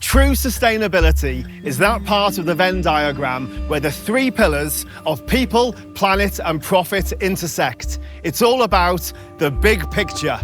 True sustainability is that part of the Venn diagram where the three pillars of people, planet and profit intersect. It's all about the big picture.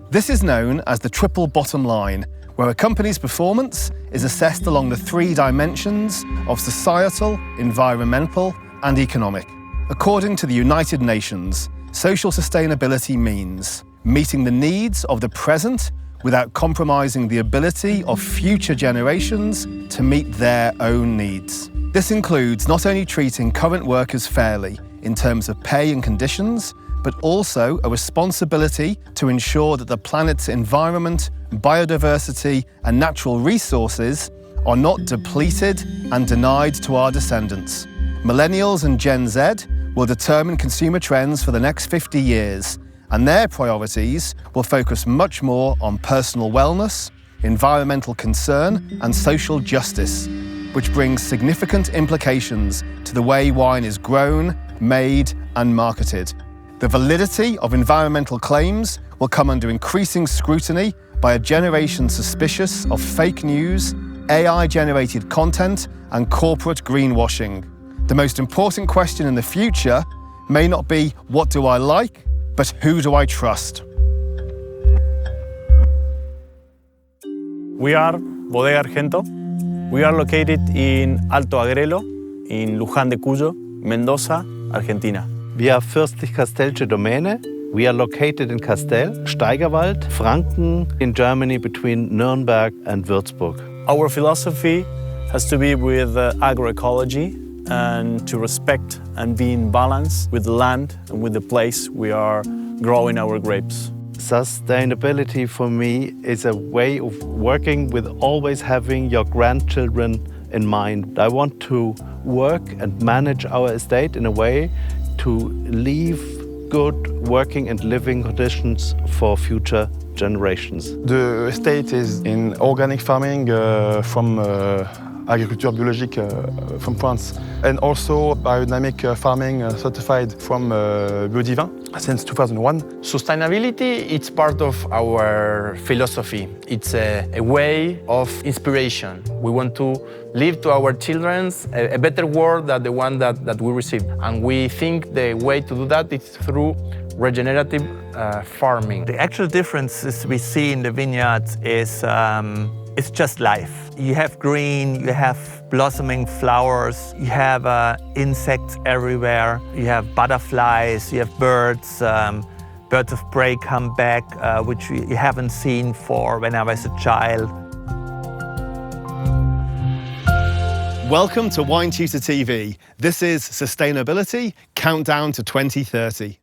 This is known as the triple bottom line, where a company's performance is assessed along the three dimensions of societal, environmental and economic. According to the United Nations, social sustainability means meeting the needs of the present without compromising the ability of future generations to meet their own needs. This includes not only treating current workers fairly in terms of pay and conditions, but also a responsibility to ensure that the planet's environment, biodiversity, and natural resources are not depleted and denied to our descendants. Millennials and Gen Z will determine consumer trends for the next 50 years, and their priorities will focus much more on personal wellness, environmental concern, and social justice, which brings significant implications to the way wine is grown, made, and marketed. The validity of environmental claims will come under increasing scrutiny by a generation suspicious of fake news, AI-generated content, and corporate greenwashing. The most important question in the future may not be, what do I like, but who do I trust? We are Bodega Argento. We are located in Alto Agrelo, in Luján de Cuyo, Mendoza, Argentina. Wir are Fürstlich Castellsche Domäne. We are located in Castell, Steigerwald, Franken, in Germany between Nürnberg and Würzburg. Our philosophy has to be with agroecology and to respect and be in balance with the land and with the place we are growing our grapes. Sustainability for me is a way of working with always having your grandchildren in mind. I want to work and manage our estate in a way to leave good working and living conditions for future generations. The estate is in organic farming from agriculture biologique from France, and also biodynamic farming certified from Biodivin since 2001. Sustainability, it's part of our philosophy. It's a way of inspiration. We want to leave to our children a better world than the one that we received. And we think the way to do that is through regenerative farming. The actual differences we see in the vineyards is it's just life. You have green, you have blossoming flowers, you have insects everywhere, you have butterflies, you have birds, birds of prey come back, which you haven't seen for when I was a child. Welcome to Wine Tutor TV. This is Sustainability Countdown to 2030.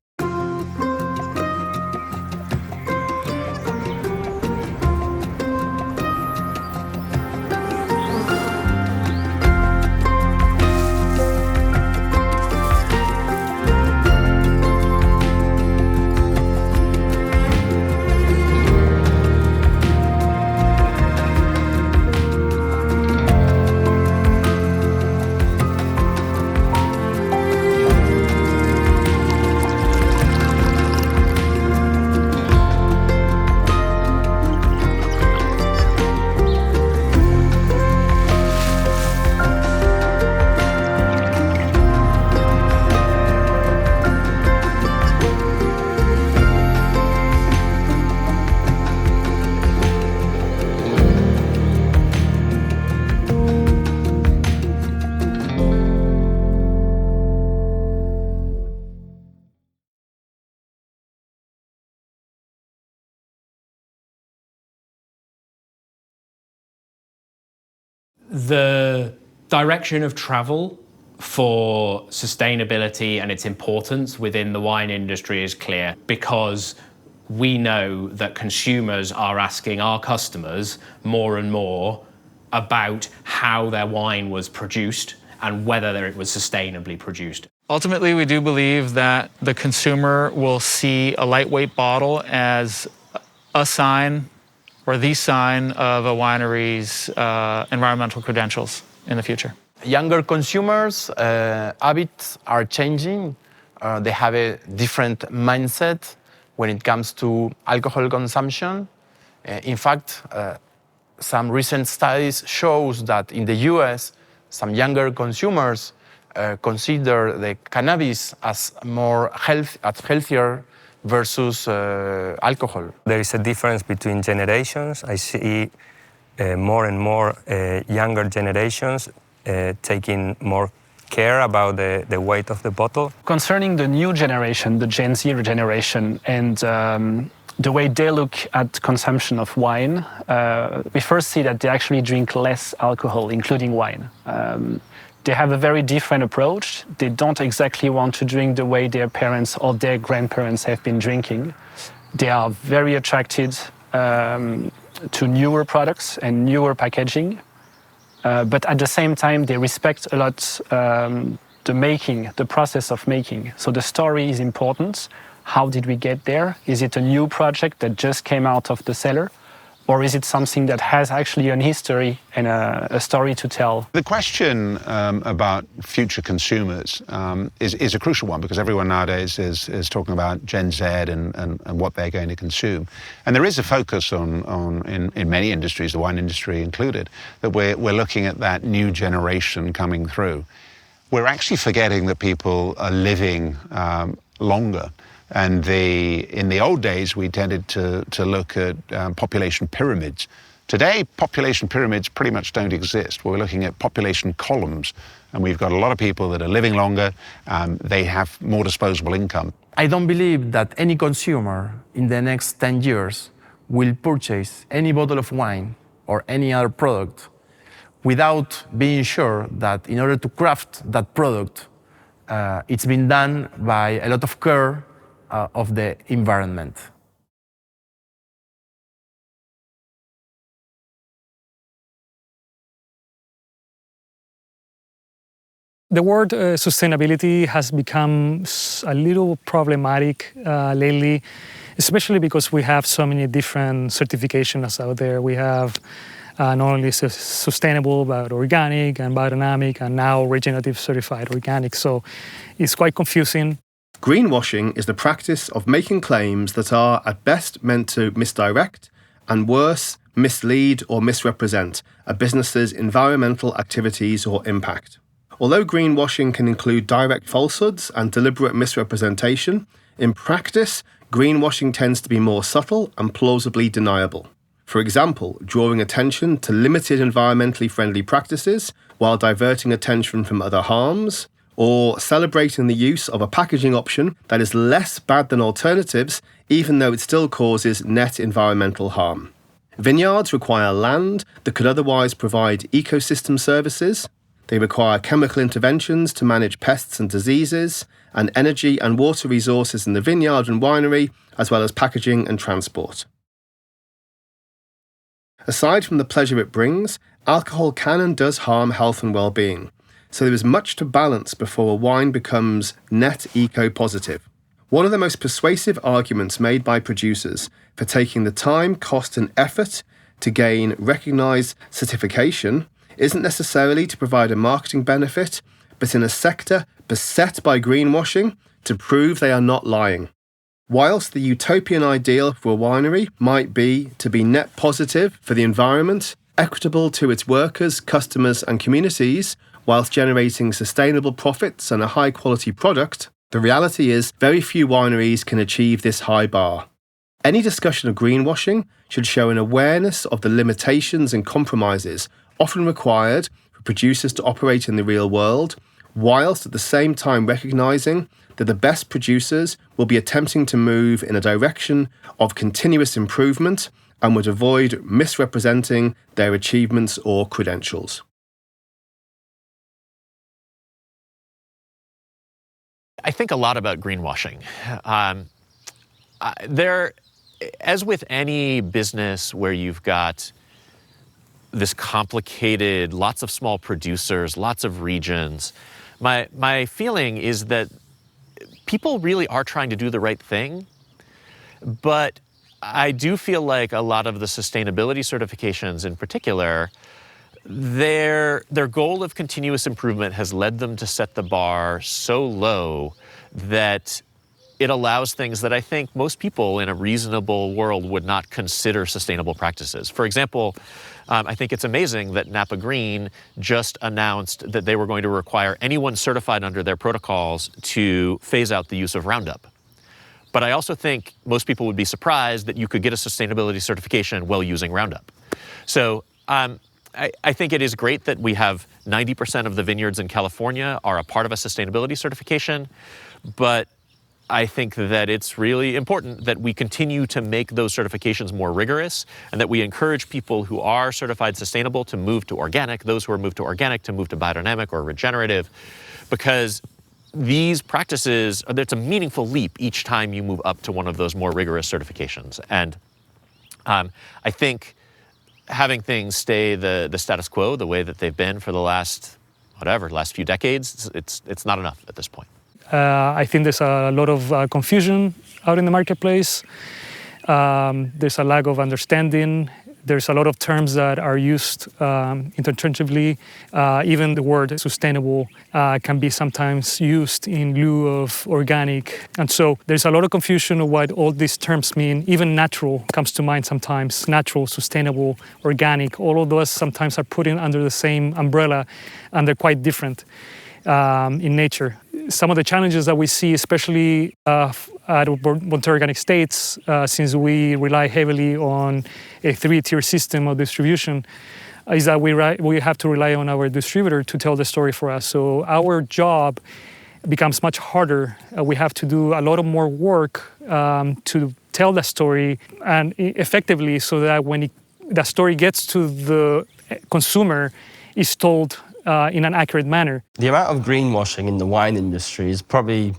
The direction of travel for sustainability and its importance within the wine industry is clear, because we know that consumers are asking our customers more and more about how their wine was produced and whether it was sustainably produced. Ultimately, we do believe that the consumer will see a lightweight bottle as a sign or the sign of a winery's environmental credentials in the future. Younger consumers' habits are changing. They have a different mindset when it comes to alcohol consumption. In fact, Some recent studies shows that in the US, some younger consumers consider the cannabis as healthier versus alcohol. There is a difference between generations. I see more and more younger generations taking more care about the weight of the bottle. Concerning the new generation, the Gen Z generation, and the way they look at consumption of wine, we first see that they actually drink less alcohol, including wine. They have a very different approach. They don't exactly want to drink the way their parents or their grandparents have been drinking. They are very attracted to newer products and newer packaging. But at the same time, they respect a lot the process of making. So the story is important. How did we get there? Is it a new project that just came out of the cellar? Or is it something that has actually an history and a story to tell? The question about future consumers is a crucial one, because everyone nowadays is talking about Gen Z and what they're going to consume. And there is a focus in many industries, the wine industry included, that we're looking at that new generation coming through. We're actually forgetting that people are living longer. And in the old days, we tended to look at population pyramids. Today, population pyramids pretty much don't exist. We're looking at population columns, and we've got a lot of people that are living longer. They have more disposable income. I don't believe that any consumer in the next 10 years will purchase any bottle of wine or any other product without being sure that in order to craft that product, it's been done by a lot of care of the environment. The word sustainability has become a little problematic lately, especially because we have so many different certifications out there. We have not only sustainable, but organic and biodynamic, and now regenerative certified organic. So it's quite confusing. Greenwashing is the practice of making claims that are at best meant to misdirect and worse, mislead or misrepresent a business's environmental activities or impact. Although greenwashing can include direct falsehoods and deliberate misrepresentation, in practice, greenwashing tends to be more subtle and plausibly deniable. For example, drawing attention to limited environmentally friendly practices while diverting attention from other harms, or celebrating the use of a packaging option that is less bad than alternatives, even though it still causes net environmental harm. Vineyards require land that could otherwise provide ecosystem services. They require chemical interventions to manage pests and diseases, and energy and water resources in the vineyard and winery, as well as packaging and transport. Aside from the pleasure it brings, alcohol can and does harm health and well-being. So there is much to balance before a wine becomes net eco-positive. One of the most persuasive arguments made by producers for taking the time, cost and effort to gain recognised certification isn't necessarily to provide a marketing benefit, but in a sector beset by greenwashing, to prove they are not lying. Whilst the utopian ideal for a winery might be to be net positive for the environment, equitable to its workers, customers and communities, whilst generating sustainable profits and a high-quality product, the reality is very few wineries can achieve this high bar. Any discussion of greenwashing should show an awareness of the limitations and compromises often required for producers to operate in the real world, whilst at the same time recognising that the best producers will be attempting to move in a direction of continuous improvement and would avoid misrepresenting their achievements or credentials. I think a lot about greenwashing. As with any business where you've got this complicated, lots of small producers, lots of regions, my feeling is that people really are trying to do the right thing, but I do feel like a lot of the sustainability certifications in particular, their goal of continuous improvement has led them to set the bar so low that it allows things that I think most people in a reasonable world would not consider sustainable practices. For example, I think it's amazing that Napa Green just announced that they were going to require anyone certified under their protocols to phase out the use of Roundup. But I also think most people would be surprised that you could get a sustainability certification while using Roundup. So I think it is great that we have 90% of the vineyards in California are a part of a sustainability certification, but I think that it's really important that we continue to make those certifications more rigorous and that we encourage people who are certified sustainable to move to organic, those who are moved to organic to move to biodynamic or regenerative, because these practices, it's a meaningful leap each time you move up to one of those more rigorous certifications. And I think having things stay the status quo, the way that they've been for the last few decades, it's not enough at this point. I think there's a lot of confusion out in the marketplace. There's a lack of understanding. There's a lot of terms that are used interchangeably. Even the word sustainable can be sometimes used in lieu of organic. And so there's a lot of confusion of what all these terms mean. Even natural comes to mind sometimes. Natural, sustainable, organic, all of those sometimes are put in under the same umbrella, and they're quite different in nature. Some of the challenges that we see, especially at Bonterra Organic States, since we rely heavily on a three-tier system of distribution, is that we have to rely on our distributor to tell the story for us. So our job becomes much harder. We have to do a lot of more work to tell the story and effectively, so that when the story gets to the consumer, is told in an accurate manner. The amount of greenwashing in the wine industry is probably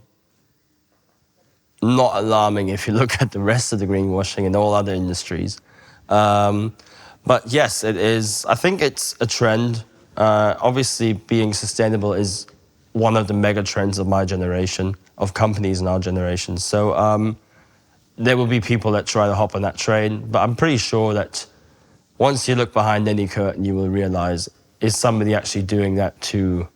not alarming if you look at the rest of the greenwashing in all other industries. But yes, it is. I think it's a trend. Obviously, being sustainable is one of the mega trends of my generation, of companies in our generation. So there will be people that try to hop on that train, but I'm pretty sure that once you look behind any curtain, you will realize, is somebody actually doing that to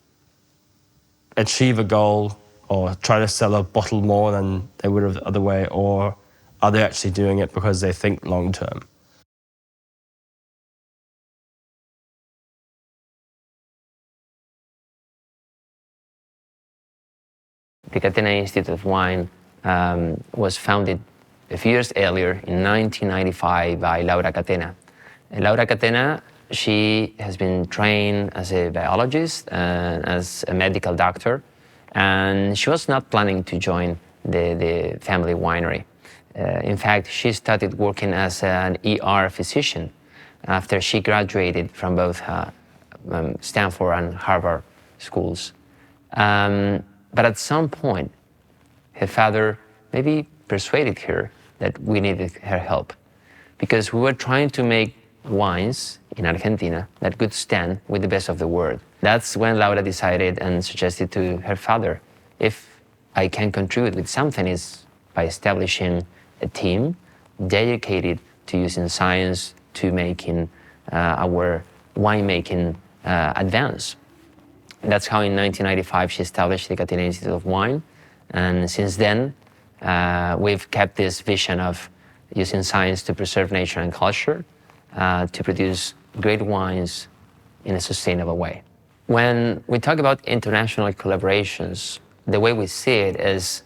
achieve a goal or try to sell a bottle more than they would have the other way, or are they actually doing it because they think long term? The Catena Institute of Wine was founded a few years earlier in 1995 by Laura Catena. And Laura Catena, she has been trained as a biologist and as a medical doctor, and she was not planning to join the family winery. In fact, she started working as an ER physician after she graduated from both Stanford and Harvard schools. But at some point, her father maybe persuaded her that we needed her help, because we were trying to make wines in Argentina that could stand with the best of the world. That's when Laura decided and suggested to her father, if I can contribute with something, is by establishing a team dedicated to using science to making our winemaking advance. That's how in 1995 she established the Catena Institute of Wine, and since then we've kept this vision of using science to preserve nature and culture, to produce great wines in a sustainable way. When we talk about international collaborations, the way we see it is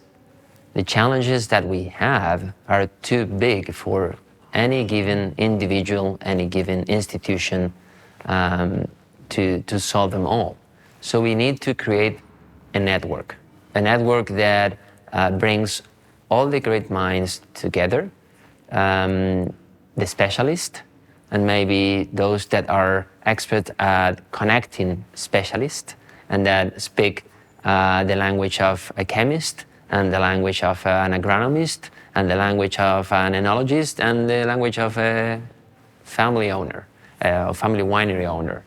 the challenges that we have are too big for any given individual, any given institution to solve them all. So we need to create a network that brings all the great minds together, the specialists, and maybe those that are experts at connecting specialists and that speak the language of a chemist and the language of an agronomist and the language of an enologist and the language of a family owner, a family winery owner.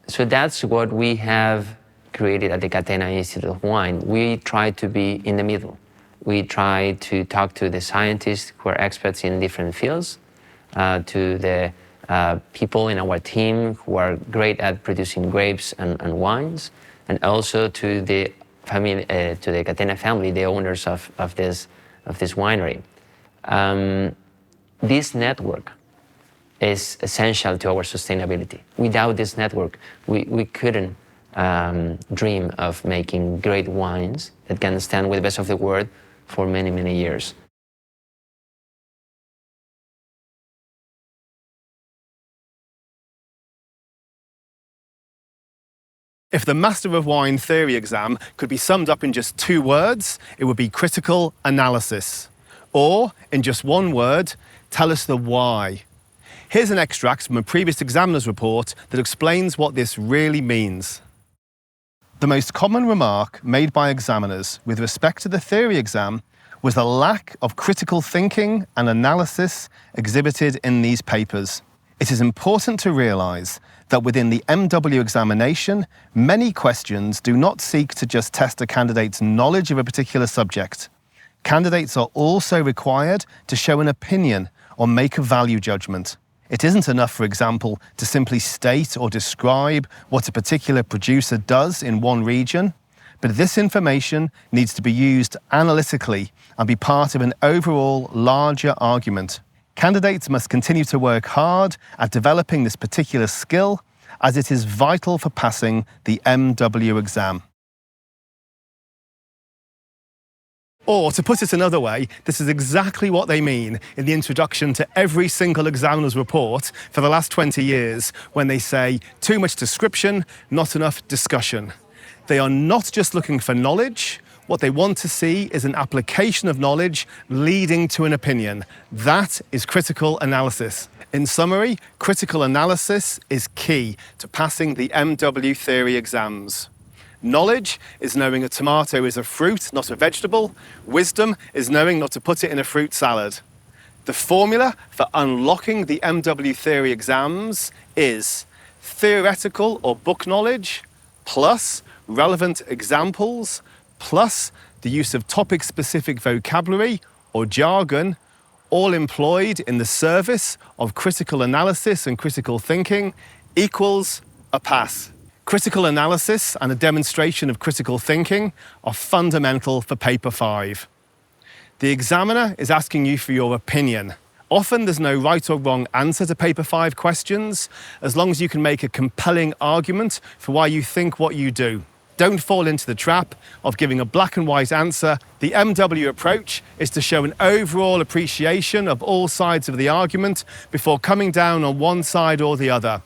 So that's what we have created at the Catena Institute of Wine. We try to be in the middle. We try to talk to the scientists who are experts in different fields, to the people in our team who are great at producing grapes and wines, and also to the family, to the Catena family, the owners of this winery. This network is essential to our sustainability. Without this network, we couldn't dream of making great wines that can stand with the best of the world for many, many years. If the Master of Wine theory exam could be summed up in just 2 words, it would be critical analysis. Or, in just 1 word, tell us the why. Here's an extract from a previous examiner's report that explains what this really means. The most common remark made by examiners with respect to the theory exam was the lack of critical thinking and analysis exhibited in these papers. It is important to realise that within the MW examination, many questions do not seek to just test a candidate's knowledge of a particular subject. Candidates are also required to show an opinion or make a value judgment. It isn't enough, for example, to simply state or describe what a particular producer does in one region, but this information needs to be used analytically and be part of an overall larger argument. Candidates must continue to work hard at developing this particular skill, as it is vital for passing the MW exam. Or, to put it another way, this is exactly what they mean in the introduction to every single examiner's report for the last 20 years, when they say, too much description, not enough discussion. They are not just looking for knowledge. What they want to see is an application of knowledge leading to an opinion. That is critical analysis. In summary, critical analysis is key to passing the MW theory exams. Knowledge is knowing a tomato is a fruit, not a vegetable. Wisdom is knowing not to put it in a fruit salad. The formula for unlocking the MW theory exams is theoretical or book knowledge plus relevant examples plus the use of topic-specific vocabulary or jargon, all employed in the service of critical analysis and critical thinking, equals a pass. Critical analysis and a demonstration of critical thinking are fundamental for Paper 5. The examiner is asking you for your opinion. Often there's no right or wrong answer to Paper 5 questions, as long as you can make a compelling argument for why you think what you do. Don't fall into the trap of giving a black and white answer. The MW approach is to show an overall appreciation of all sides of the argument before coming down on one side or the other.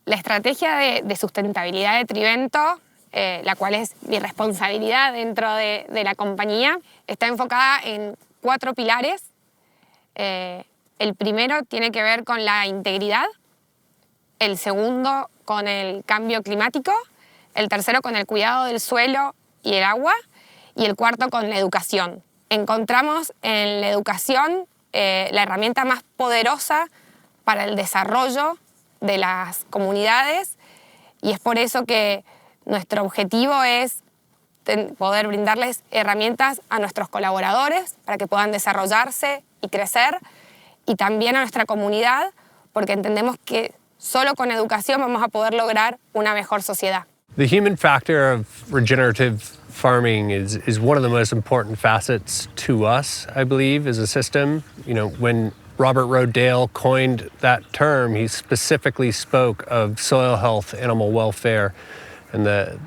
La estrategia de sustentabilidad de Trivento, la cual es mi responsabilidad dentro de la compañía, está enfocada en 4 pilares. El primero tiene que ver con la integridad, el segundo con el cambio climático, el tercero con el cuidado del suelo y el agua y el cuarto con la educación. Encontramos en la educación la herramienta más poderosa para el desarrollo de las comunidades y es por eso que nuestro objetivo es poder brindarles herramientas a nuestros colaboradores para que puedan desarrollarse y crecer, y también a nuestra comunidad, porque entendemos que solo con educación vamos a poder lograr una mejor sociedad. The human factor of regenerative farming is one of the most important facets to us, I believe, as a system. You know, when Robert Rodale coined that term, he specifically spoke of soil health, animal welfare, and the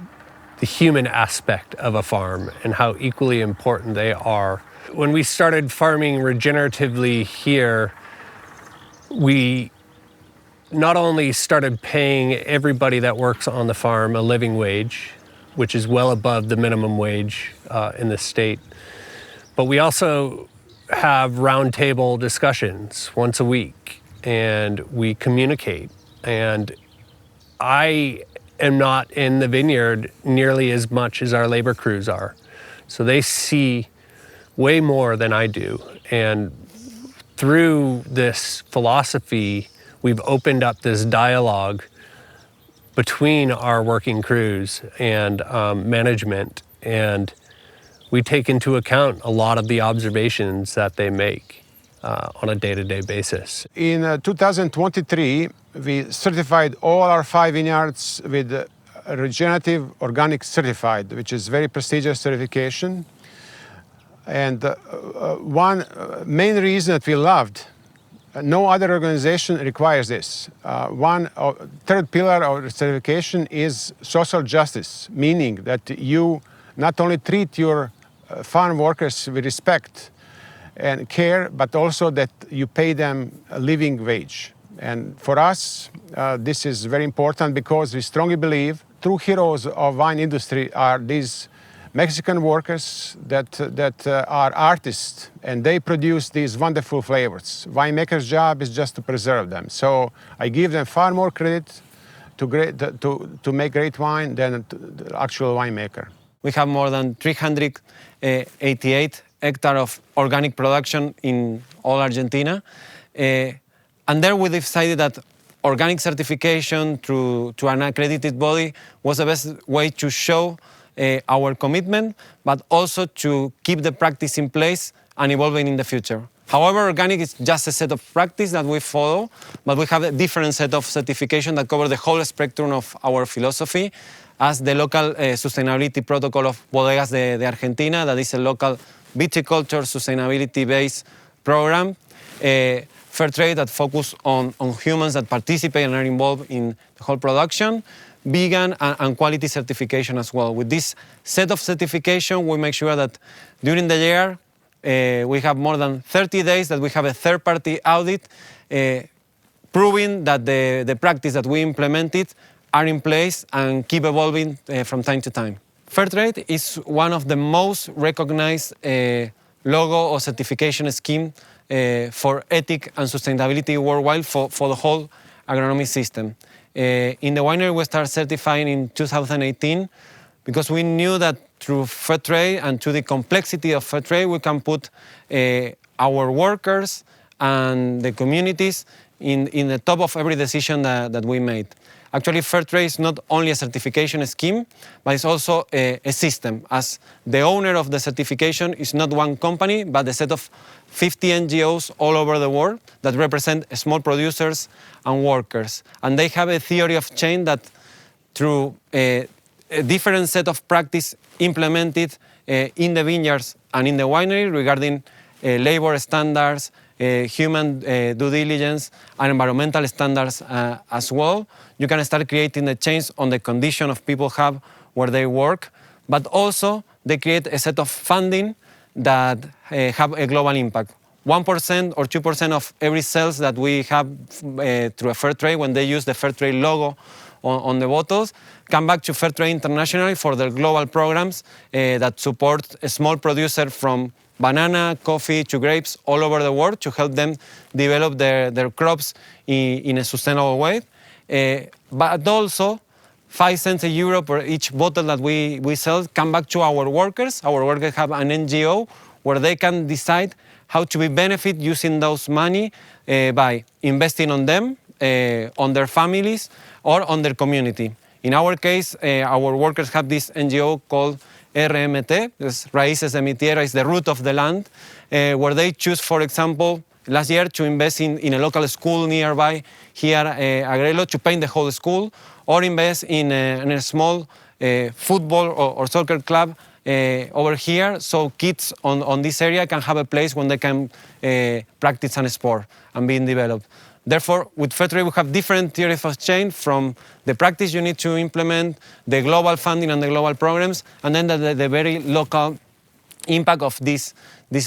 human aspect of a farm and how equally important they are. When we started farming regeneratively here, we not only started paying everybody that works on the farm a living wage, which is well above the minimum wage in the state, but we also have roundtable discussions once a week, and we communicate. And I am not in the vineyard nearly as much as our labor crews are. So they see way more than I do. And through this philosophy, we've opened up this dialogue between our working crews and management, and we take into account a lot of the observations that they make. on a day-to-day basis. In 2023, we certified all our 5 vineyards with regenerative organic certified, which is very prestigious certification. And one main reason that we loved, no other organization requires this. Third pillar of certification is social justice, meaning that you not only treat your farm workers with respect and care, but also that you pay them a living wage. And for us, this is very important because we strongly believe true heroes of wine industry are these Mexican workers that are artists, and they produce these wonderful flavors. Winemaker's job is just to preserve them. So I give them far more credit to make great wine than the actual winemaker. We have more than 388 hectares of organic production in all Argentina. And there we decided that organic certification through an accredited body was the best way to show our commitment, but also to keep the practice in place and evolving in the future. However, organic is just a set of practice that we follow, but we have a different set of certification that cover the whole spectrum of our philosophy, as the local sustainability protocol of Bodegas de Argentina, that is a local viticulture sustainability-based program, fair trade that focus on humans that participate and are involved in the whole production, vegan and quality certification as well. With this set of certification, we make sure that during the year, we have more than 30 days that we have a third-party audit proving that the practice that we implemented are in place and keep evolving from time to time. Fairtrade is one of the most recognized logo or certification scheme for ethics and sustainability worldwide for the whole agronomy system. In the winery, we started certifying in 2018 because we knew that through fair trade and through the complexity of fair trade, we can put our workers and the communities in the top of every decision that we made. Actually, fair trade is not only a certification scheme, but it's also a system, as the owner of the certification is not one company, but a set of 50 NGOs all over the world that represent small producers and workers. And they have a theory of change that through a different set of practice implemented in the vineyards and in the winery regarding labor standards, human due diligence, and environmental standards as well. You can start creating the change on the condition of people have where they work, but also they create a set of funding that have a global impact. 1% or 2% of every sales that we have through a fair trade, when they use the fair trade logo on the bottles, come back to Fair Trade International for their global programs that support a small producer from banana, coffee to grapes all over the world to help them develop their crops in a sustainable way. But also, 5 cents a euro per each bottle that we sell come back to our workers. Our workers have an NGO where they can decide how to be benefit using those money by investing on them, on their families, or on their community. In our case, our workers have this NGO called RMT, Raíces de mi Tierra, is the root of the land, where they choose, for example, last year to invest in a local school nearby here, Agrelo, to paint the whole school, or invest in a small football or soccer club over here, so kids on this area can have a place when they can practice a sport and being developed. Therefore, with Fairtrade, we have different theories of change, from the practice you need to implement, the global funding and the global programs, and then the very local impact of this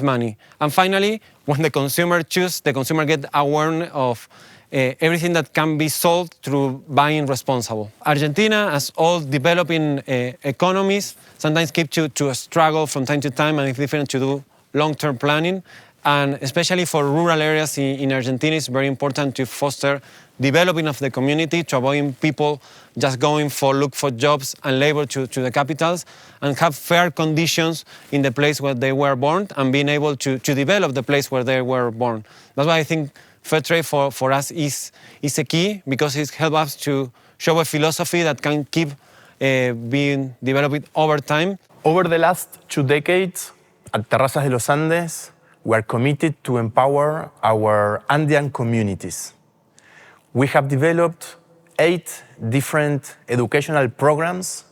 money. And finally, when the consumer chooses, the consumer gets aware of everything that can be sold through buying responsible. Argentina, as all developing economies, sometimes keep to a struggle from time to time, and it's different to do long-term planning. And especially for rural areas in Argentina, it's very important to foster developing of the community, to avoid people just going look for jobs and labor to the capitals, and have fair conditions in the place where they were born, and being able to develop the place where they were born. That's why I think fair trade for us is a key, because it helps us to show a philosophy that can keep being developed over time. Over the last 2 decades, at Terrazas de los Andes, we are committed to empower our Andean communities. We have developed 8 different educational programs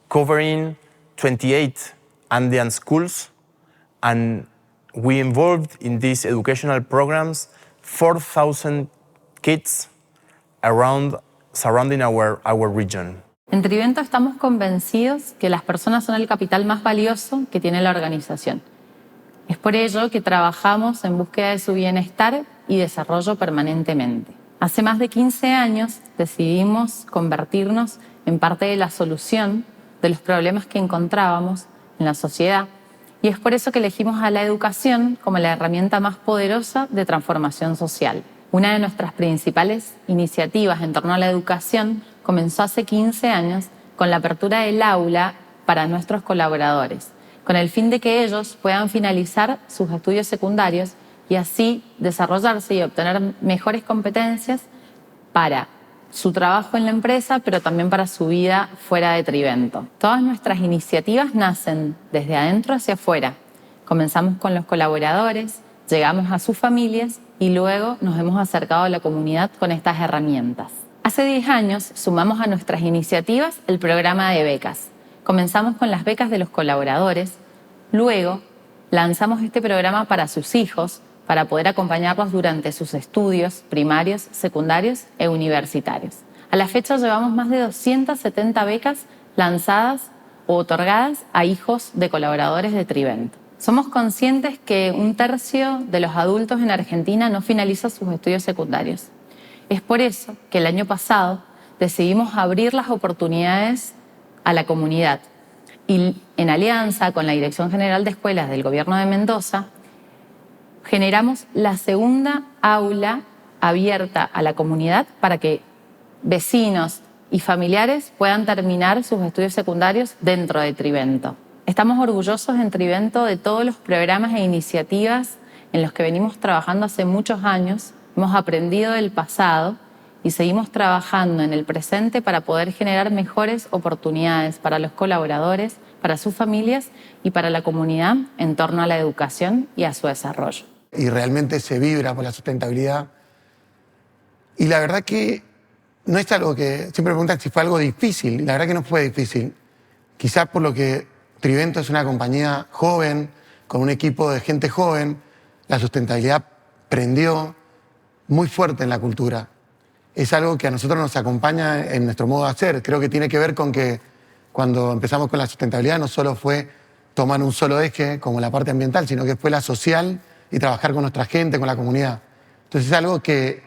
covering 28 Andean schools, and we involved in these educational programs 4,000 kids surrounding our region. En Trivento estamos convencidos que las personas son el capital más valioso que tiene la organización. Es por ello que trabajamos en búsqueda de su bienestar y desarrollo permanentemente. Hace más de 15 años decidimos convertirnos en parte de la solución de los problemas que encontrábamos en la sociedad, y es por eso que elegimos a la educación como la herramienta más poderosa de transformación social. Una de nuestras principales iniciativas en torno a la educación comenzó hace 15 años con la apertura del aula para nuestros colaboradores, con el fin de que ellos puedan finalizar sus estudios secundarios y así desarrollarse y obtener mejores competencias para su trabajo en la empresa, pero también para su vida fuera de Trivento. Todas nuestras iniciativas nacen desde adentro hacia afuera. Comenzamos con los colaboradores, llegamos a sus familias y luego nos hemos acercado a la comunidad con estas herramientas. Hace 10 años sumamos a nuestras iniciativas el programa de becas. Comenzamos con las becas de los colaboradores, luego lanzamos este programa para sus hijos, para poder acompañarlos durante sus estudios primarios, secundarios e universitarios. A la fecha llevamos más de 270 becas lanzadas o otorgadas a hijos de colaboradores de Trivento. Somos conscientes que 1/3 de los adultos en Argentina no finaliza sus estudios secundarios. Es por eso que el año pasado decidimos abrir las oportunidades a la comunidad y en alianza con la Dirección General de Escuelas del Gobierno de Mendoza generamos la segunda aula abierta a la comunidad para que vecinos y familiares puedan terminar sus estudios secundarios dentro de Trivento. Estamos orgullosos en Trivento de todos los programas e iniciativas en los que venimos trabajando hace muchos años. Hemos aprendido del pasado y seguimos trabajando en el presente para poder generar mejores oportunidades para los colaboradores, para sus familias y para la comunidad en torno a la educación y a su desarrollo. Y realmente se vibra por la sustentabilidad. Y la verdad que no es algo que siempre me preguntan si fue algo difícil. La verdad que no fue difícil. Quizás por lo que Trivento es una compañía joven, con un equipo de gente joven, la sustentabilidad prendió muy fuerte en la cultura. Es algo que a nosotros nos acompaña en nuestro modo de hacer. Creo que tiene que ver con que cuando empezamos con la sustentabilidad no solo fue tomar un solo eje como la parte ambiental, sino que fue la social y trabajar con nuestra gente, con la comunidad. Entonces es algo que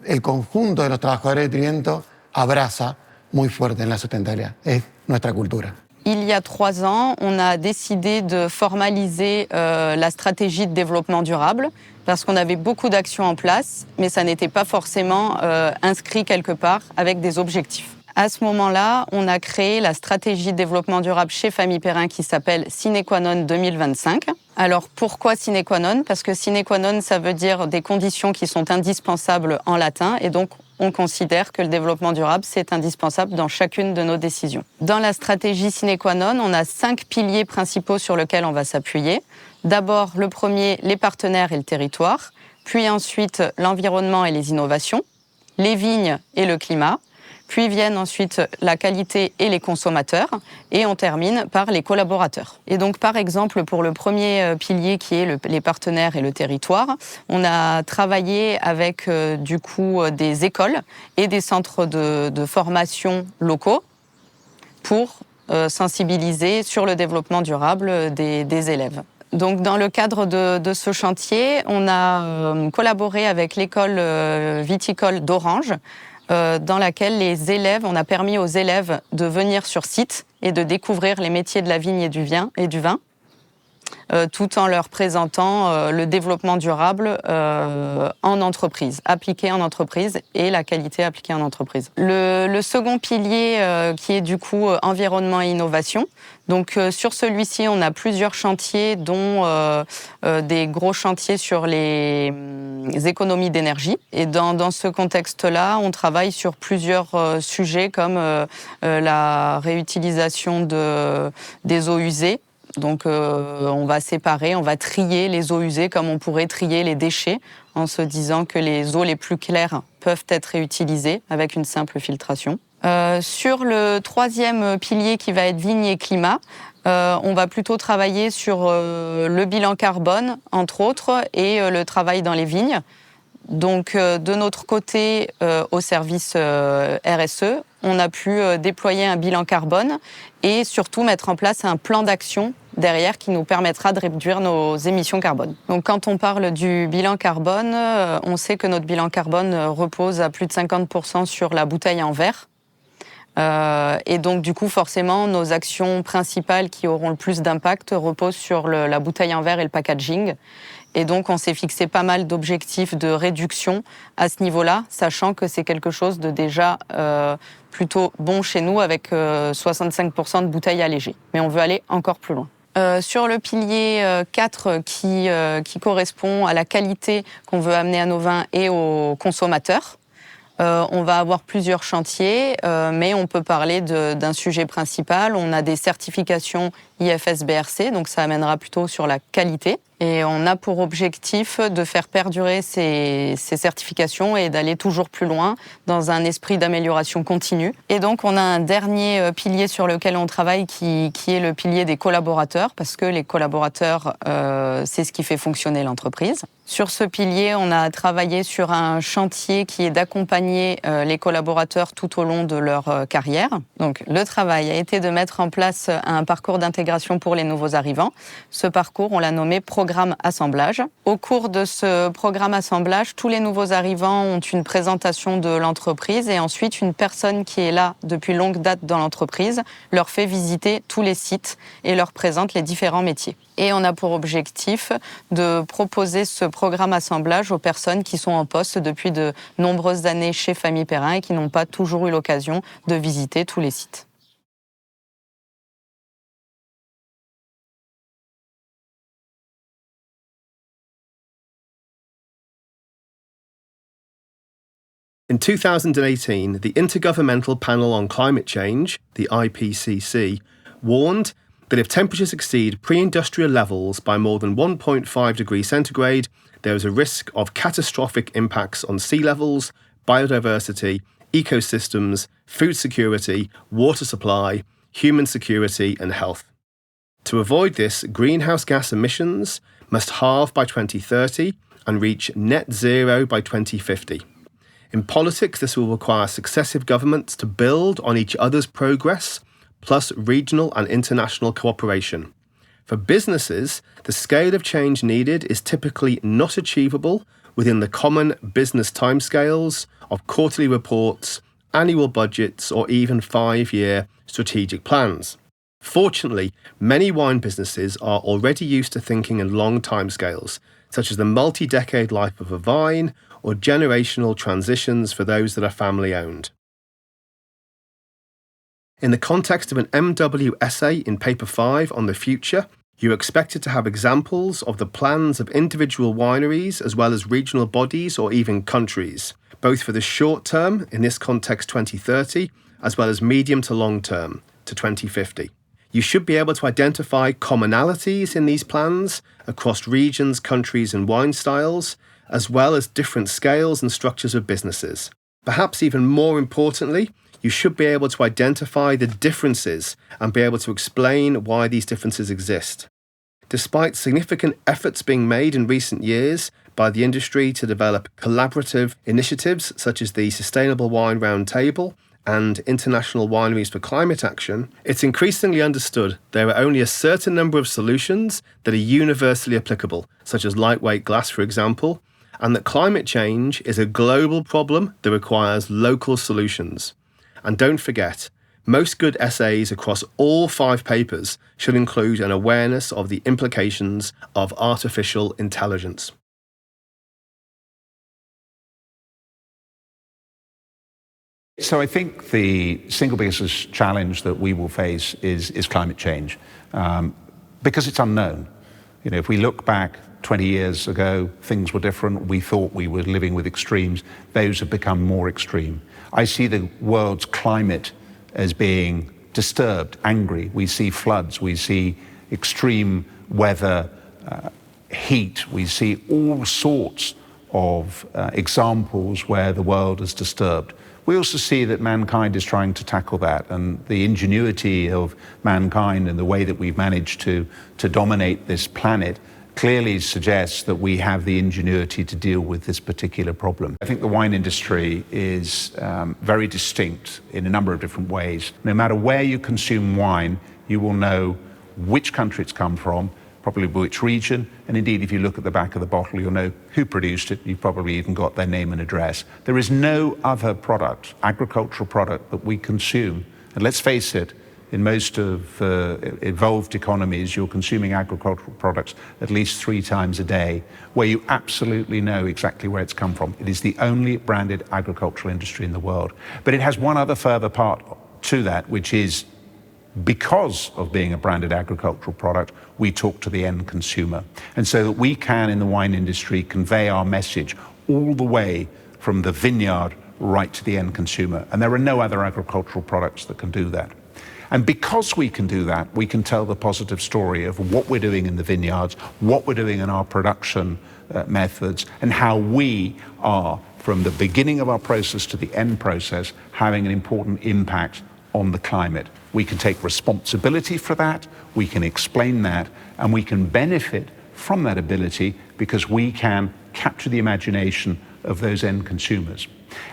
el conjunto de los trabajadores de Trivento abraza muy fuerte en la sustentabilidad. Es nuestra cultura. Il y a 3 ans, on a décidé de formaliser la stratégie de développement durable parce qu'on avait beaucoup d'actions en place, mais ça n'était pas forcément inscrit quelque part avec des objectifs. À ce moment-là, on a créé la stratégie de développement durable chez Famille Perrin qui s'appelle Sine Qua Non 2025. Alors pourquoi Sine Qua Non? Parce que Sine Qua Non, ça veut dire des conditions qui sont indispensables en latin, et donc on considère que le développement durable, c'est indispensable dans chacune de nos décisions. Dans la stratégie Sine Qua Non, on a 5 piliers principaux sur lesquels on va s'appuyer. D'abord, le premier, les partenaires et le territoire, puis ensuite l'environnement et les innovations, les vignes et le climat, puis viennent ensuite la qualité et les consommateurs, et on termine par les collaborateurs. Et donc, par exemple, pour le premier pilier qui est les partenaires et le territoire, on a travaillé avec du coup des écoles et des centres de formation locaux pour sensibiliser sur le développement durable des élèves. Donc, dans le cadre de ce chantier, on a collaboré avec l'école viticole d'Orange, dans laquelle on a permis aux élèves de venir sur site et de découvrir les métiers de la vigne et du vin, tout en leur présentant le développement durable en entreprise, appliqué en entreprise, et la qualité appliquée en entreprise. Le second pilier qui est du coup environnement et innovation. Donc sur celui-ci, on a plusieurs chantiers, dont des gros chantiers sur les économies d'énergie. Et dans ce contexte-là, on travaille sur plusieurs sujets comme la réutilisation des eaux usées, Donc on va séparer, on va trier les eaux usées comme on pourrait trier les déchets en se disant que les eaux les plus claires peuvent être réutilisées avec une simple filtration. Sur le troisième pilier qui va être vigne et climat, on va plutôt travailler sur le bilan carbone, entre autres, et le travail dans les vignes. Donc, de notre côté, au service RSE, on a pu déployer un bilan carbone et surtout mettre en place un plan d'action derrière qui nous permettra de réduire nos émissions carbone. Donc, quand on parle du bilan carbone, on sait que notre bilan carbone repose à plus de 50% sur la bouteille en verre. Et donc, du coup, forcément, nos actions principales qui auront le plus d'impact reposent sur la bouteille en verre et le packaging. Et donc, on s'est fixé pas mal d'objectifs de réduction à ce niveau-là, sachant que c'est quelque chose de déjà plutôt bon chez nous, avec 65% de bouteilles allégées. Mais on veut aller encore plus loin. Sur le pilier 4 qui correspond à la qualité qu'on veut amener à nos vins et aux consommateurs, on va avoir plusieurs chantiers, mais on peut parler d'un sujet principal. On a des certifications IFS-BRC, donc ça amènera plutôt sur la qualité. Et on a pour objectif de faire perdurer ces certifications et d'aller toujours plus loin dans un esprit d'amélioration continue. Et donc on a un dernier pilier sur lequel on travaille qui est le pilier des collaborateurs, parce que les collaborateurs, c'est ce qui fait fonctionner l'entreprise. Sur ce pilier, on a travaillé sur un chantier qui est d'accompagner les collaborateurs tout au long de leur carrière. Donc le travail a été de mettre en place un parcours d'intégration pour les nouveaux arrivants. Ce parcours, on l'a nommé programme assemblage. Au cours de ce programme assemblage, tous les nouveaux arrivants ont une présentation de l'entreprise et ensuite une personne qui est là depuis longue date dans l'entreprise leur fait visiter tous les sites et leur présente les différents métiers. Et on a pour objectif de proposer ce programme assemblage aux personnes qui sont en poste depuis de nombreuses années chez Famille Perrin et qui n'ont pas toujours eu l'occasion de visiter tous les sites. In 2018, the Intergovernmental Panel on Climate Change, the IPCC, warned that if temperatures exceed pre-industrial levels by more than 1.5 degrees centigrade, there is a risk of catastrophic impacts on sea levels, biodiversity, ecosystems, food security, water supply, human security and health. To avoid this, greenhouse gas emissions must halve by 2030 and reach net zero by 2050. In politics, this will require successive governments to build on each other's progress, plus regional and international cooperation. For businesses, the scale of change needed is typically not achievable within the common business timescales of quarterly reports, annual budgets, or even 5-year strategic plans. Fortunately, many wine businesses are already used to thinking in long timescales, such as the multi-decade life of a vine or generational transitions for those that are family-owned. In the context of an MW essay in Paper 5 on the future, you're expected to have examples of the plans of individual wineries as well as regional bodies or even countries, both for the short term, in this context 2030, as well as medium to long term, to 2050. You should be able to identify commonalities in these plans across regions, countries and wine styles, as well as different scales and structures of businesses. Perhaps even more importantly, you should be able to identify the differences and be able to explain why these differences exist. Despite significant efforts being made in recent years by the industry to develop collaborative initiatives such as the Sustainable Wine Roundtable and International Wineries for Climate Action, it's increasingly understood there are only a certain number of solutions that are universally applicable, such as lightweight glass, for example, and that climate change is a global problem that requires local solutions. And don't forget, most good essays across all 5 papers should include an awareness of the implications of artificial intelligence. So I think the single biggest challenge that we will face is climate change, because it's unknown. You know, if we look back 20 years ago, things were different. We thought we were living with extremes. Those have become more extreme. I see the world's climate as being disturbed, angry. We see floods. We see, extreme weather, heat. We see all sorts of examples where the world is disturbed. We also see that mankind is trying to tackle that, and the ingenuity of mankind and the way that we've managed to dominate this planet clearly suggests that we have the ingenuity to deal with this particular problem. I think the wine industry is very distinct in a number of different ways. No matter where you consume wine, you will know which country it's come from, probably which region, and indeed if you look at the back of the bottle, you'll know who produced it. You've probably even got their name and address. There is no other product, agricultural product, that we consume, and let's face it, in most of evolved economies, you're consuming agricultural products at least 3 times a day, where you absolutely know exactly where it's come from. It is the only branded agricultural industry in the world. But it has one other further part to that, which is because of being a branded agricultural product, we talk to the end consumer. And so that we can, in the wine industry, convey our message all the way from the vineyard right to the end consumer. And there are no other agricultural products that can do that. And because we can do that, we can tell the positive story of what we're doing in the vineyards, what we're doing in our production methods, and how we are, from the beginning of our process to the end process, having an important impact on the climate. We can take responsibility for that, we can explain that, and we can benefit from that ability because we can capture the imagination of those end consumers.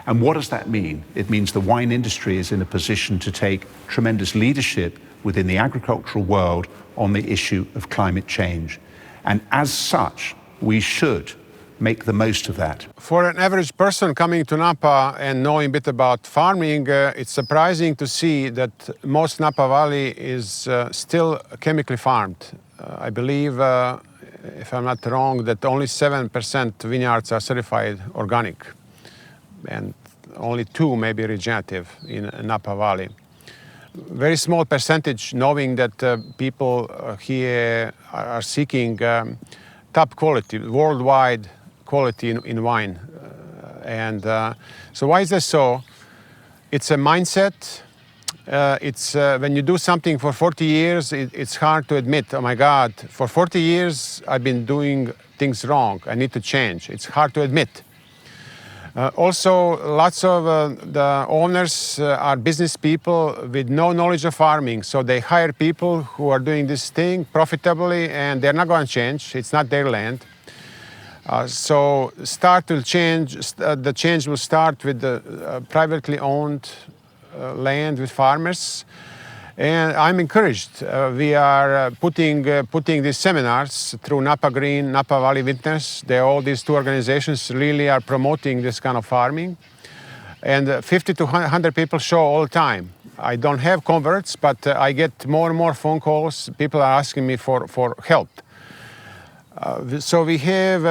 And what does that mean? It means the wine industry is in a position to take tremendous leadership within the agricultural world on the issue of climate change. And as such, we should make the most of that. For an average person coming to Napa and knowing a bit about farming, it's surprising to see that most Napa Valley is still chemically farmed. I believe, if I'm not wrong, that only 7% vineyards are certified organic, and only 2 maybe regenerative in Napa Valley. Very small percentage, knowing that people here are seeking top quality, worldwide quality in wine. So why is that so? It's a mindset. It's when you do something for 40 years, it's hard to admit, oh my God, for 40 years I've been doing things wrong. I need to change. It's hard to admit. Also, lots of the owners are business people with no knowledge of farming, so they hire people who are doing this thing profitably, and they're not going to change. It's not their land. So the change will start with the privately owned land with farmers. And I'm encouraged. We are putting these seminars through Napa Green, Napa Valley Winters. All these 2 organizations really are promoting this kind of farming. And 50 to 100 people show all the time. I don't have converts, but I get more and more phone calls. People are asking me for help. So we have,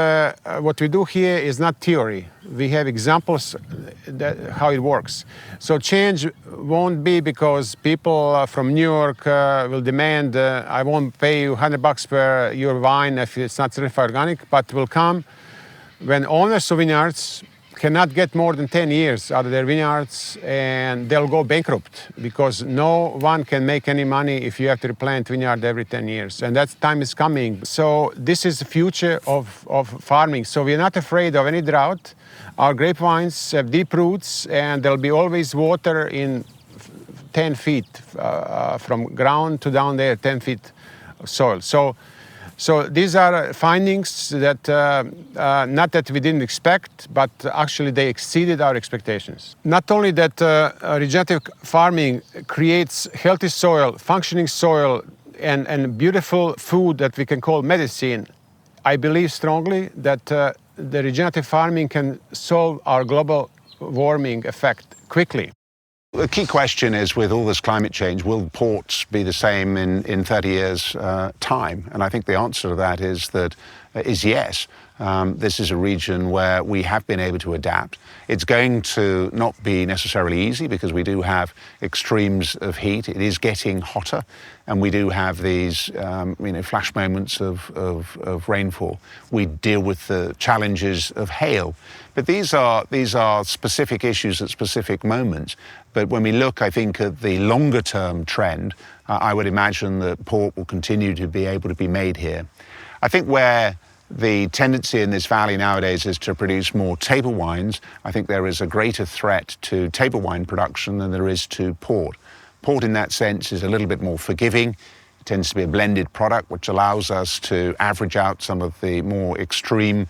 what we do here is not theory. We have examples how it works. So change won't be because people from New York will demand, I won't pay you $100 per your wine if it's not certified organic, but will come when owners of vineyards cannot get more than 10 years out of their vineyards, and they'll go bankrupt because no one can make any money if you have to replant vineyard every 10 years. And that time is coming. So this is the future of farming. So we're not afraid of any drought. Our grapevines have deep roots, and there'll be always water in 10 feet from ground to down there, 10 feet of soil. So these are findings that not that we didn't expect, but actually they exceeded our expectations. Not only that regenerative farming creates healthy soil, functioning soil, and beautiful food that we can call medicine, I believe strongly that the regenerative farming can solve our global warming effect quickly. The key question is, with all this climate change, will ports be the same in 30 years' time? And I think the answer to that is that is yes. This is a region where we have been able to adapt. It's going to not be necessarily easy because we do have extremes of heat. It is getting hotter, and we do have these flash moments of rainfall. We deal with the challenges of hail. But these are specific issues at specific moments. But when we look, I think, at the longer term trend, I would imagine that port will continue to be able to be made here. I think where the tendency in this valley nowadays is to produce more table wines, I think there is a greater threat to table wine production than there is to port. Port in that sense is a little bit more forgiving. It tends to be a blended product, which allows us to average out some of the more extreme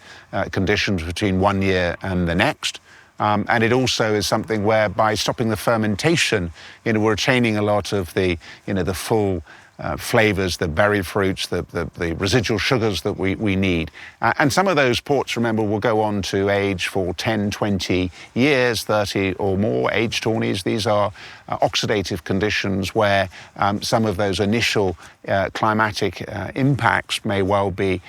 conditions between one year and the next. And it also is something where by stopping the fermentation, we're retaining a lot of the full flavors, the berry fruits, the residual sugars that we need. And some of those ports, remember, will go on to age for 10, 20 years, 30 or more, age tawnies. These are oxidative conditions where some of those initial climatic impacts may well be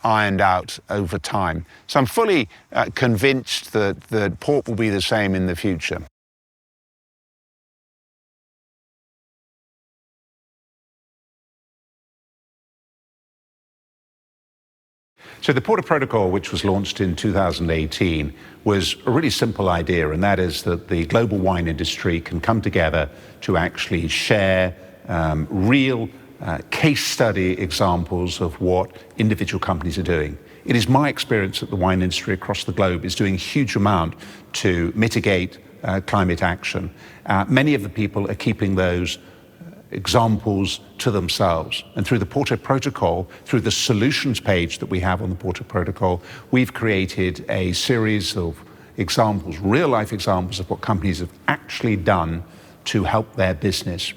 ironed out over time. So I'm fully convinced that port will be the same in the future. So the Porter Protocol, which was launched in 2018, was a really simple idea, and that is that the global wine industry can come together to actually share real case study examples of what individual companies are doing. It is my experience that the wine industry across the globe is doing a huge amount to mitigate climate action. Many of the people are keeping those examples to themselves. And through the Porter Protocol, through the solutions page that we have on the Porter Protocol, we've created a series of examples, real-life examples of what companies have actually done to help their business.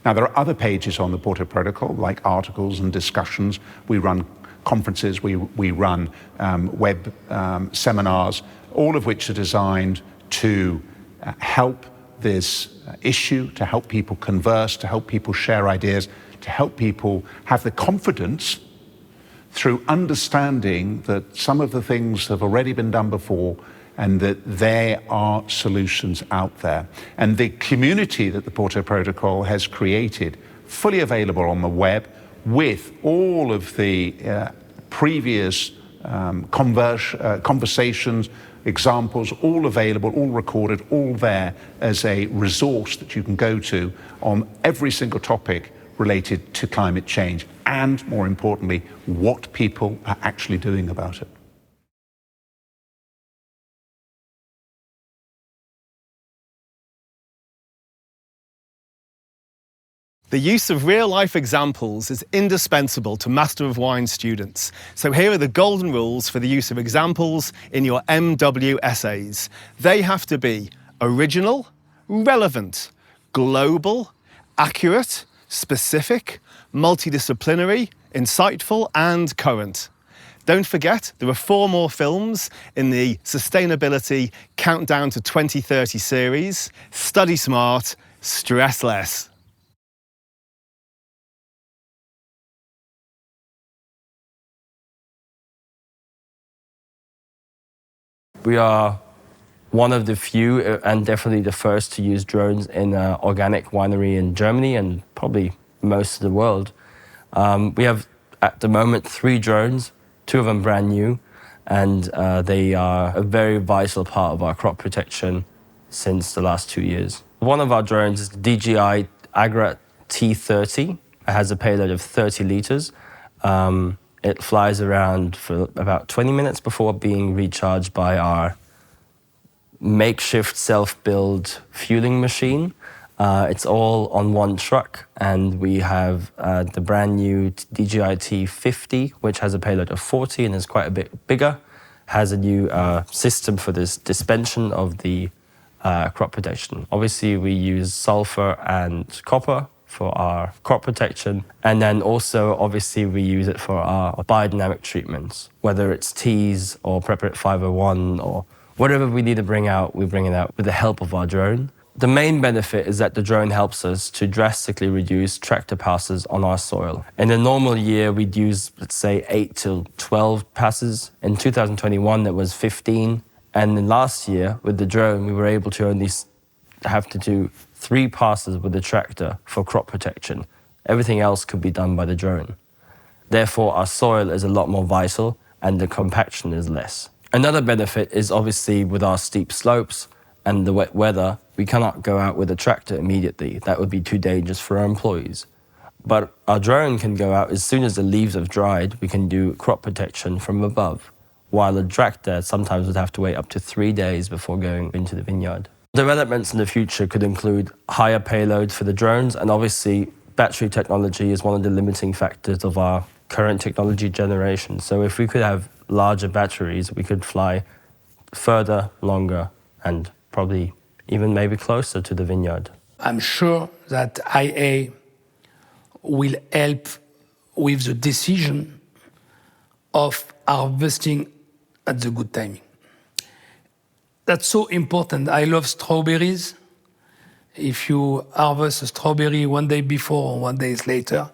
Now, there are other pages on the Porter Protocol, like articles and discussions. We run conferences, we run web seminars, all of which are designed to help this issue, to help people converse, to help people share ideas, to help people have the confidence through understanding that some of the things have already been done before and that there are solutions out there. And the community that the Porter Protocol has created, fully available on the web, with all of the previous conversations, examples, all available, all recorded, all there as a resource that you can go to on every single topic related to climate change and, more importantly, what people are actually doing about it. The use of real-life examples is indispensable to Master of Wine students. So here are the golden rules for the use of examples in your MW essays. They have to be original, relevant, global, accurate, specific, multidisciplinary, insightful, and current. Don't forget, there are 4 more films in the Sustainability Countdown to 2030 series. Study smart, stress less. We are one of the few, and definitely the first, to use drones in an organic winery in Germany and probably most of the world. We have, at the moment, 3 drones, 2 of them brand new, and they are a very vital part of our crop protection since the last 2 years. One of our drones is the DJI Agra T30. It has a payload of 30 liters. It flies around for about 20 minutes before being recharged by our makeshift self-built fueling machine. It's all on one truck, and we have the brand new DJI T50, which has a payload of 40 and is quite a bit bigger, has a new system for this dispension of the crop protection. Obviously, we use sulfur and copper for our crop protection. And then also, obviously, we use it for our biodynamic treatments, whether it's teas or Preparate 501 or whatever we need to bring out, we bring it out with the help of our drone. The main benefit is that the drone helps us to drastically reduce tractor passes on our soil. In a normal year, we'd use, let's say, 8 to 12 passes. In 2021, it was 15. And in last year, with the drone, we were able to only have to do 3 passes with the tractor for crop protection. Everything else could be done by the drone. Therefore, our soil is a lot more vital and the compaction is less. Another benefit is obviously with our steep slopes and the wet weather, we cannot go out with a tractor immediately. That would be too dangerous for our employees. But our drone can go out as soon as the leaves have dried, we can do crop protection from above, while a tractor sometimes would have to wait up to 3 days before going into the vineyard. Developments in the future could include higher payloads for the drones, and obviously battery technology is one of the limiting factors of our current technology generation. So if we could have larger batteries, we could fly further, longer, and probably even maybe closer to the vineyard. I'm sure that IA will help with the decision of harvesting at the good timing. That's so important. I love strawberries. If you harvest a strawberry 1 day before or 1 day later,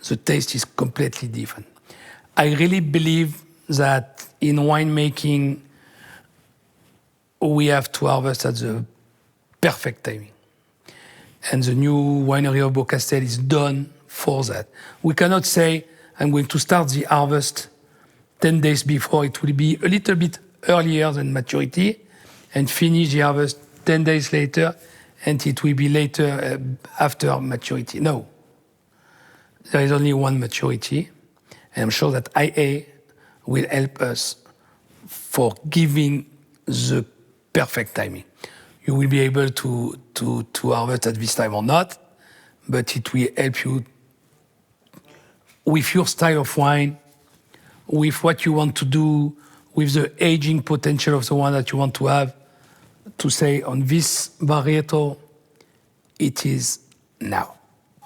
the taste is completely different. I really believe that in winemaking, we have to harvest at the perfect timing. And the new winery of Beaucastel is done for that. We cannot say, I'm going to start the harvest 10 days before. It will be a little bit earlier than maturity, and finish the harvest 10 days later, and it will be later after maturity. No. There is only one maturity, and I'm sure that IA will help us for giving the perfect timing. You will be able to harvest at this time or not, but it will help you with your style of wine, with what you want to do, with the aging potential of the one that you want to have, to say on this varietal, it is now.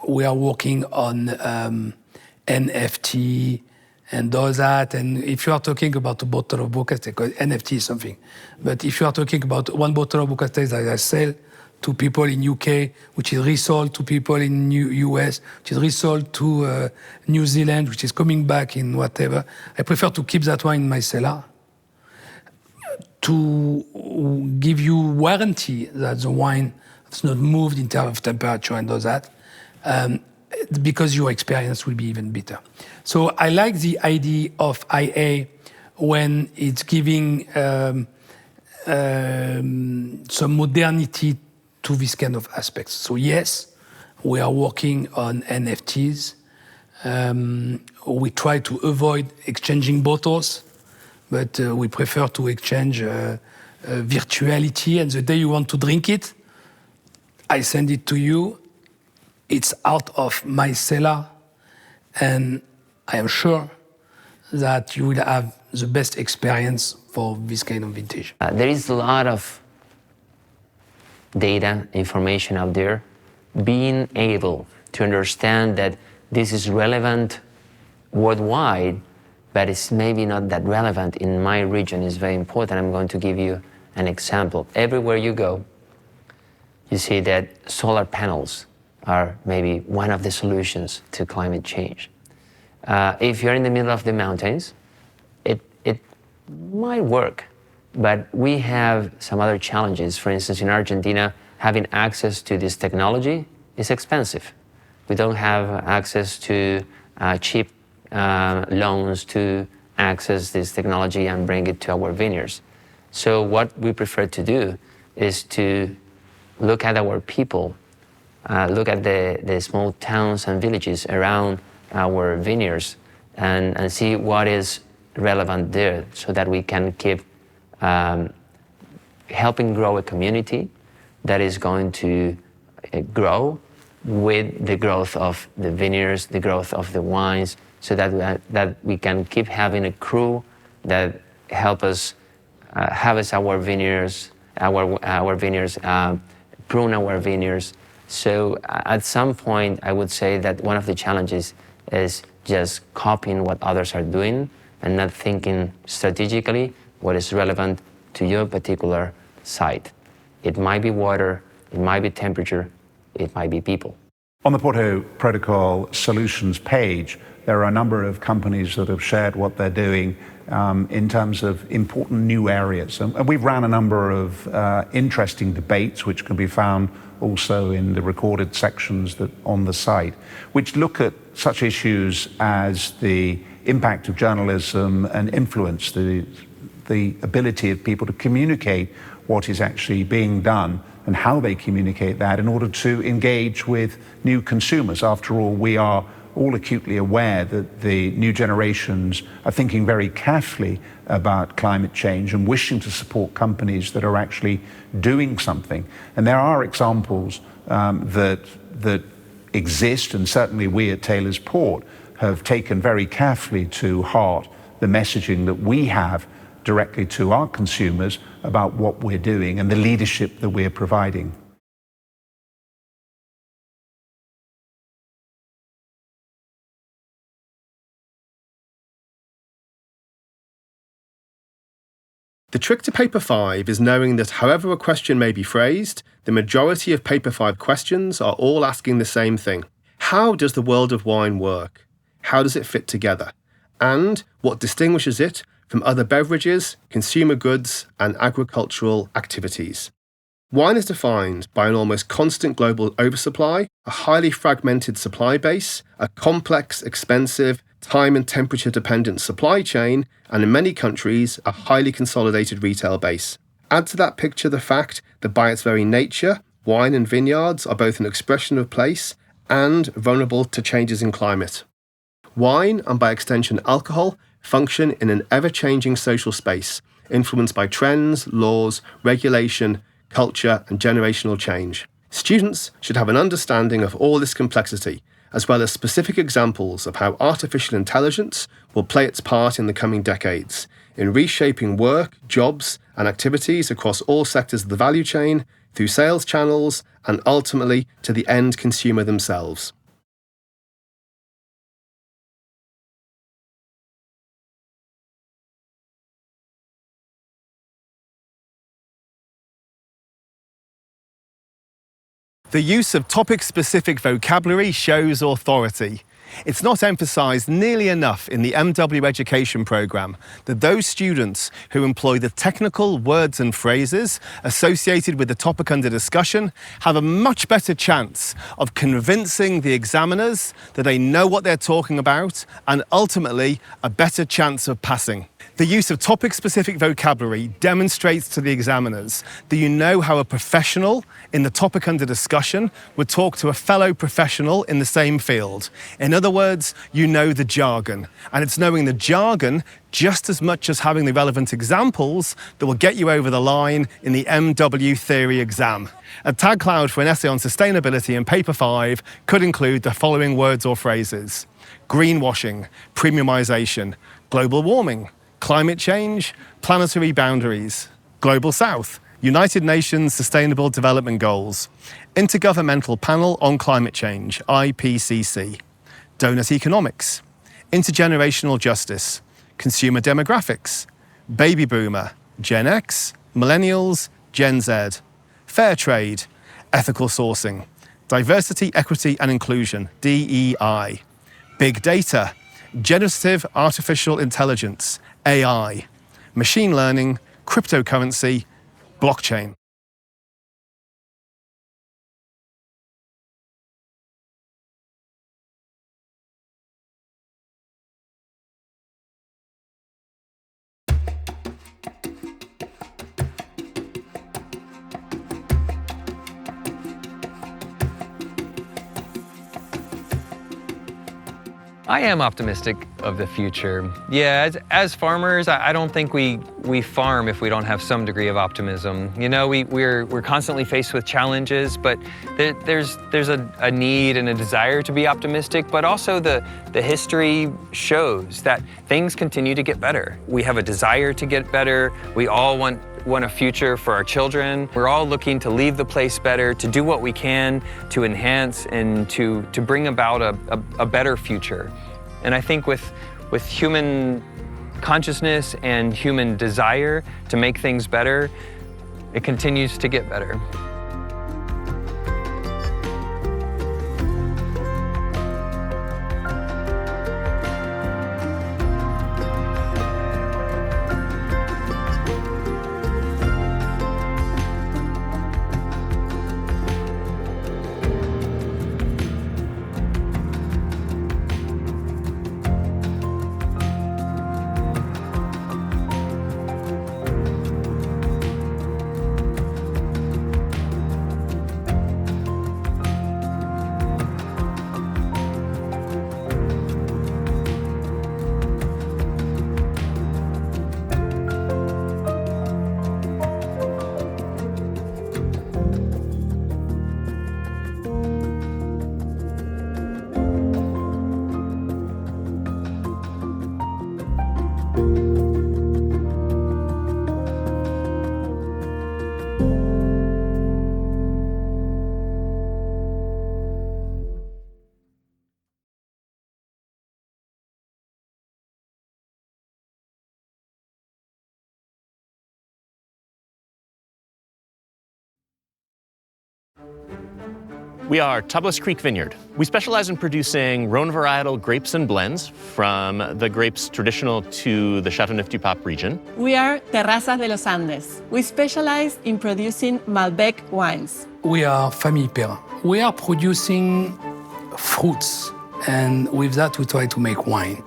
We are working on NFT and all that. And if you are talking about a bottle of Beaucastel, because NFT is something, but if you are talking about 1 bottle of Beaucastel that I sell to people in UK, which is resold to people in US, which is resold to New Zealand, which is coming back in whatever, I prefer to keep that wine in my cellar to give you warranty that the wine has not moved in terms of temperature and all that, because your experience will be even better. So I like the idea of IA when it's giving some modernity to this kind of aspects. So yes, we are working on NFTs. We try to avoid exchanging bottles, but we prefer to exchange virtuality. And the day you want to drink it, I send it to you. It's out of my cellar, and I am sure that you will have the best experience for this kind of vintage. There is a lot of data, information out there. Being able to understand that this is relevant worldwide, but it's maybe not that relevant in my region is very important. I'm going to give you an example. Everywhere you go, you see that solar panels are maybe one of the solutions to climate change. If you're in the middle of the mountains, it might work, but we have some other challenges. For instance, in Argentina, having access to this technology is expensive. We don't have access to cheap loans to access this technology and bring it to our vineyards. So what we prefer to do is to look at our people, look at the small towns and villages around our vineyards and see what is relevant there so that we can keep helping grow a community that is going to grow with the growth of the vineyards, the growth of the wines, so that we can keep having a crew that help us harvest our vineyards, prune our vineyards. So at some point, I would say that one of the challenges is just copying what others are doing and not thinking strategically what is relevant to your particular site. It might be water, It might be temperature, it might be people. On the Porto Protocol Solutions page, there are a number of companies that have shared what they're doing in terms of important new areas. And we've ran a number of interesting debates, which can be found also in the recorded sections that on the site, which look at such issues as the impact of journalism and influence, the ability of people to communicate what is actually being done and how they communicate that in order to engage with new consumers. After all, we are all acutely aware that the new generations are thinking very carefully about climate change and wishing to support companies that are actually doing something. And there are examples that exist, and certainly we at Taylor's Port have taken very carefully to heart the messaging that we have directly to our consumers about what we're doing and the leadership that we're providing. The trick to Paper 5 is knowing that however a question may be phrased, the majority of Paper 5 questions are all asking the same thing. How does the world of wine work? How does it fit together? And what distinguishes it from other beverages, consumer goods, and agricultural activities? Wine is defined by an almost constant global oversupply, a highly fragmented supply base, a complex, expensive, time and temperature dependent supply chain, and in many countries, a highly consolidated retail base. Add to that picture the fact that by its very nature, wine and vineyards are both an expression of place and vulnerable to changes in climate. Wine, and by extension alcohol, function in an ever-changing social space, influenced by trends, laws, regulation, culture, and generational change. Students should have an understanding of all this complexity, as well as specific examples of how artificial intelligence will play its part in the coming decades, in reshaping work, jobs, and activities across all sectors of the value chain, through sales channels, and ultimately to the end consumer themselves. The use of topic-specific vocabulary shows authority. It's not emphasised nearly enough in the MW education programme that those students who employ the technical words and phrases associated with the topic under discussion have a much better chance of convincing the examiners that they know what they're talking about, and ultimately a better chance of passing. The use of topic-specific vocabulary demonstrates to the examiners that you know how a professional in the topic under discussion would talk to a fellow professional in the same field. In other words, you know the jargon. And it's knowing the jargon just as much as having the relevant examples that will get you over the line in the MW theory exam. A tag cloud for an essay on sustainability in Paper 5 could include the following words or phrases: greenwashing, premiumization, global warming, climate change, planetary boundaries, Global South, United Nations Sustainable Development Goals, Intergovernmental Panel on Climate Change, IPCC, Donut Economics, Intergenerational Justice, Consumer Demographics, Baby Boomer, Gen X, Millennials, Gen Z, Fair Trade, Ethical Sourcing, Diversity, Equity and Inclusion, DEI, Big Data, Generative Artificial Intelligence, AI, Machine Learning, Cryptocurrency, Blockchain. I am optimistic of the future. Yeah, as farmers, I don't think we farm if we don't have some degree of optimism. You know, we're constantly faced with challenges, but there's a need and a desire to be optimistic, but also the history shows that things continue to get better. We have a desire to get better. We all want a future for our children. We're all looking to leave the place better, to do what we can to enhance and to bring about a better future. And I think with human consciousness and human desire to make things better, it continues to get better. We are Tablas Creek Vineyard. We specialize in producing Rhone varietal grapes and blends from the grapes traditional to the Châteauneuf-du-Pape region. We are Terrazas de los Andes. We specialize in producing Malbec wines. We are Famille Perrin. We are producing fruits, and with that we try to make wine.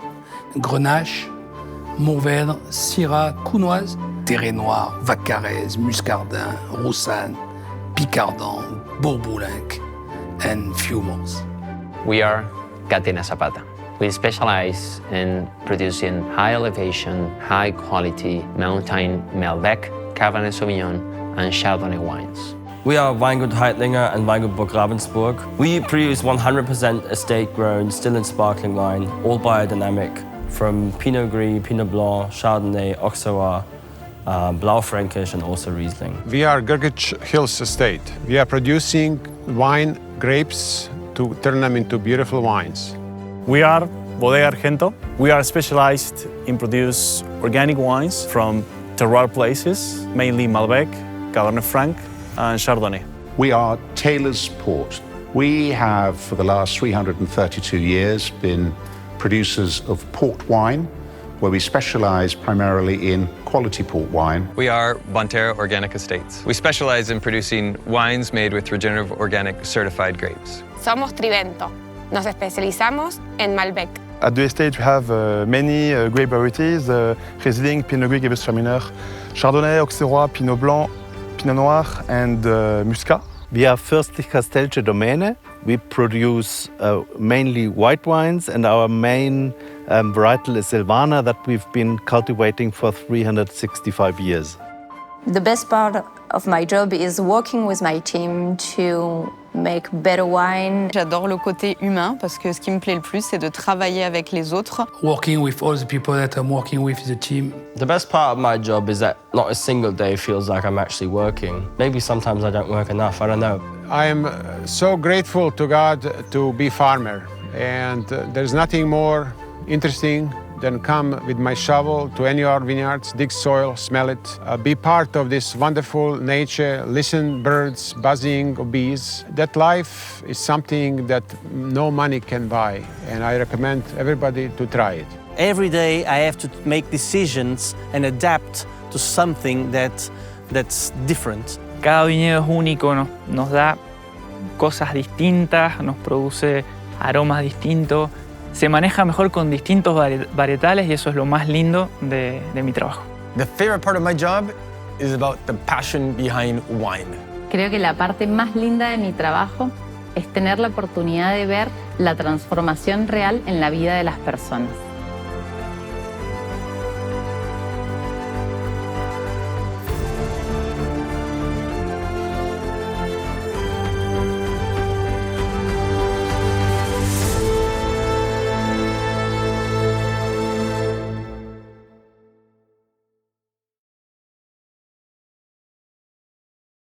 Grenache, Mourvèdre, Syrah, Counoise, Terre Noire, Vaccarès, Muscardin, Roussanne, Picardin, Bourboulenc, and few more. We are Catena Zapata. We specialize in producing high elevation, high quality mountain Malbec, Cabernet Sauvignon, and Chardonnay wines. We are Weingut Heitlinger and Weingut Burg Ravensburg. We produce 100% estate-grown, still and sparkling wine, all biodynamic, from Pinot Gris, Pinot Blanc, Chardonnay, Auxerrois, Blaufränkisch, and also Riesling. We are Gergich Hills Estate. We are producing wine grapes to turn them into beautiful wines. We are Bodega Argento. We are specialized in produce organic wines from terroir places, mainly Malbec, Cabernet Franc, and Chardonnay. We are Taylor's Port. We have, for the last 332 years, been producers of port wine, where we specialize primarily in quality port wine. We are Bonterra Organic Estates. We specialize in producing wines made with regenerative organic certified grapes. Somos Trivento. Nos especializamos en Malbec. At the estate, we have many grape varieties, Riesling, Pinot Gris, Gewürztraminer, Chardonnay, Auxerrois, Pinot Blanc, Pinot Noir, and Muscat. We are Fürstlich Castellsche Domäne. We produce mainly white wines, and our main varietal is Silvaner that we've been cultivating for 365 years. The best part of my job is working with my team to make better wine. J'adore le côté humain parce que ce qui me plaît le plus, c'est de travailler avec les autres. Working with all the people that I'm working with the team. The best part of my job is that not a single day feels like I'm actually working. Maybe sometimes I don't work enough, I don't know. I am so grateful to God to be farmer, and there's nothing more interesting than come with my shovel to any of our vineyards, dig soil, smell it, be part of this wonderful nature, listen birds, buzzing of bees. That life is something that no money can buy, and I recommend everybody to try it. Every day I have to make decisions and adapt to something that's different. Cada viñedo es único, nos da cosas distintas, nos produce aromas distintos. Se maneja mejor con distintos varietales y eso es lo más lindo de mi trabajo. The favorite part of my job is about the passion behind wine. Creo que la parte más linda de mi trabajo es tener la oportunidad de ver la transformación real en la vida de las personas.